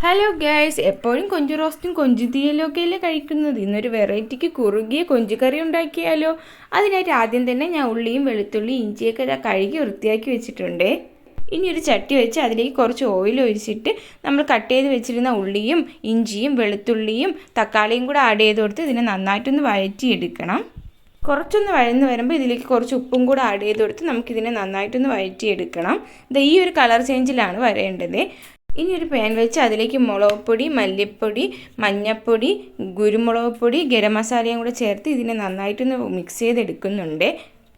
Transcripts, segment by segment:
Hello guys, എപ്പോഴും കൊഞ്ച് റോസ്റ്റും കൊഞ്ച് തീയലൊക്കെ അല്ലേ കഴിക്കുന്നത്. ഇന്നൊരു വെറൈറ്റിക്ക് കുറുകിയ കൊഞ്ച് കറി ഉണ്ടാക്കിയാലോ. അതിനായിട്ട് ആദ്യം തന്നെ ഞാൻ ഉള്ളിയും വെളുത്തുള്ളി ഇഞ്ചിയൊക്കെ കഴുകി വൃത്തിയാക്കി വെച്ചിട്ടുണ്ട്. ഇനി ഒരു ചട്ടി വെച്ച് അതിലേക്ക് കുറച്ച് ഓയിൽ ഒഴിച്ചിട്ട് നമ്മൾ കട്ട് ചെയ്ത് വെച്ചിരുന്ന ഉള്ളിയും ഇഞ്ചിയും വെളുത്തുള്ളിയും തക്കാളിയും കൂടെ ആഡ് ചെയ്ത് കൊടുത്ത് ഇതിനെ നന്നായിട്ടൊന്ന് വഴറ്റിയെടുക്കണം. കുറച്ചൊന്ന് വഴന്ന് വരുമ്പോൾ ഇതിലേക്ക് കുറച്ച് ഉപ്പും കൂടെ ആഡ് ചെയ്ത് കൊടുത്ത് നമുക്കിതിനെ നന്നായിട്ടൊന്ന് വഴറ്റിയെടുക്കണം. ഈ ഒരു കളർ ചേഞ്ചിലാണ് വരേണ്ടത്. ഇനി ഒരു പാൻ വെച്ച് അതിലേക്ക് മുളക് പൊടി, മല്ലിപ്പൊടി, മഞ്ഞൾപ്പൊടി, കുരുമുളക് പൊടി, ഗരം മസാലയും കൂടെ ചേർത്ത് ഇതിനെ നന്നായിട്ടൊന്ന് മിക്സ് ചെയ്തെടുക്കുന്നുണ്ട്.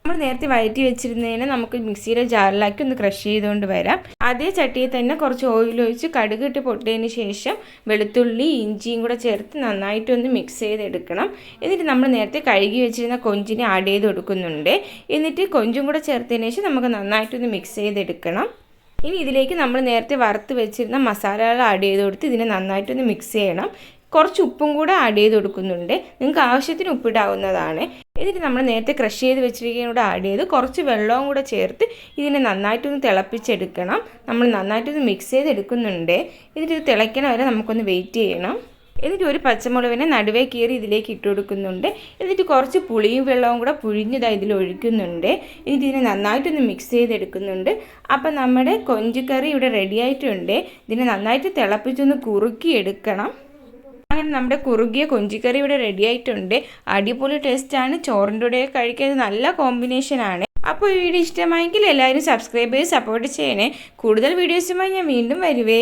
നമ്മൾ നേരത്തെ വഴറ്റി വെച്ചിരുന്നതിനെ നമുക്ക് മിക്സിയുടെ ജാറിലാക്കി ഒന്ന് ക്രഷ് ചെയ്തുകൊണ്ട് വരാം. അതേ ചട്ടിയിൽ തന്നെ കുറച്ച് ഓയിൽ ഒഴിച്ച് കടുക് ഇട്ട് പൊട്ടിയതിന് ശേഷം വെളുത്തുള്ളി ഇഞ്ചിയും കൂടെ ചേർത്ത് നന്നായിട്ടൊന്ന് മിക്സ് ചെയ്തെടുക്കണം. എന്നിട്ട് നമ്മൾ നേരത്തെ കഴുകി വെച്ചിരുന്ന കൊഞ്ചിനെ ആഡ് ചെയ്ത് കൊടുക്കുന്നുണ്ട്. എന്നിട്ട് കൊഞ്ചും കൂടെ ചേർത്തതിന് ശേഷം നമുക്ക് നന്നായിട്ടൊന്ന് മിക്സ് ചെയ്തെടുക്കണം. ഇനി ഇതിലേക്ക് നമ്മൾ നേരത്തെ വറുത്ത് വെച്ചിരുന്ന മസാലകൾ ആഡ് ചെയ്ത് കൊടുത്ത് ഇതിനെ നന്നായിട്ടൊന്ന് മിക്സ് ചെയ്യണം. കുറച്ച് ഉപ്പും കൂടെ ആഡ് ചെയ്ത് കൊടുക്കുന്നുണ്ട്. നിങ്ങൾക്ക് ആവശ്യത്തിന് ഉപ്പിടാവുന്നതാണ്. എന്നിട്ട് നമ്മൾ നേരത്തെ ക്രഷ് ചെയ്ത് വെച്ചിരിക്കുന്നതും കൂടെ ആഡ് ചെയ്ത് കുറച്ച് വെള്ളവും കൂടെ ചേർത്ത് ഇതിനെ നന്നായിട്ടൊന്ന് തിളപ്പിച്ചെടുക്കണം. നമ്മൾ നന്നായിട്ടൊന്ന് മിക്സ് ചെയ്തെടുക്കുന്നുണ്ട്. എന്നിട്ട് ഇത് തിളയ്ക്കണ വരെ നമുക്കൊന്ന് വെയിറ്റ് ചെയ്യണം. എന്നിട്ട് ഒരു പച്ചമുളകിനെ നടുവേ കീറി ഇതിലേക്ക് ഇട്ട് കൊടുക്കുന്നുണ്ട്. എന്നിട്ട് കുറച്ച് പുളിയും വെള്ളവും കൂടെ പുഴിഞ്ഞതായി ഇതിൽ ഒഴിക്കുന്നുണ്ട്. എന്നിട്ട് ഇതിനെ നന്നായിട്ടൊന്ന് മിക്സ് ചെയ്തെടുക്കുന്നുണ്ട്. അപ്പം നമ്മുടെ കൊഞ്ചുകറി ഇവിടെ റെഡി ആയിട്ടുണ്ട്. ഇതിനെ നന്നായിട്ട് തിളപ്പിച്ചൊന്ന് കുറുക്കിയെടുക്കണം. അങ്ങനെ നമ്മുടെ കുറുകിയ കൊഞ്ചുകറി ഇവിടെ റെഡി ആയിട്ടുണ്ട്. അടിപൊളി ടേസ്റ്റാണ്. ചോറിൻ്റെ കൂടെ കഴിക്കാൻ നല്ല കോമ്പിനേഷനാണ്. അപ്പോൾ ഈ വീഡിയോ ഇഷ്ടമായെങ്കിൽ എല്ലാവരും സബ്സ്ക്രൈബ് ചെയ്ത് സപ്പോർട്ട് ചെയ്യണേ. കൂടുതൽ വീഡിയോസുമായി ഞാൻ വീണ്ടും വരുവേ.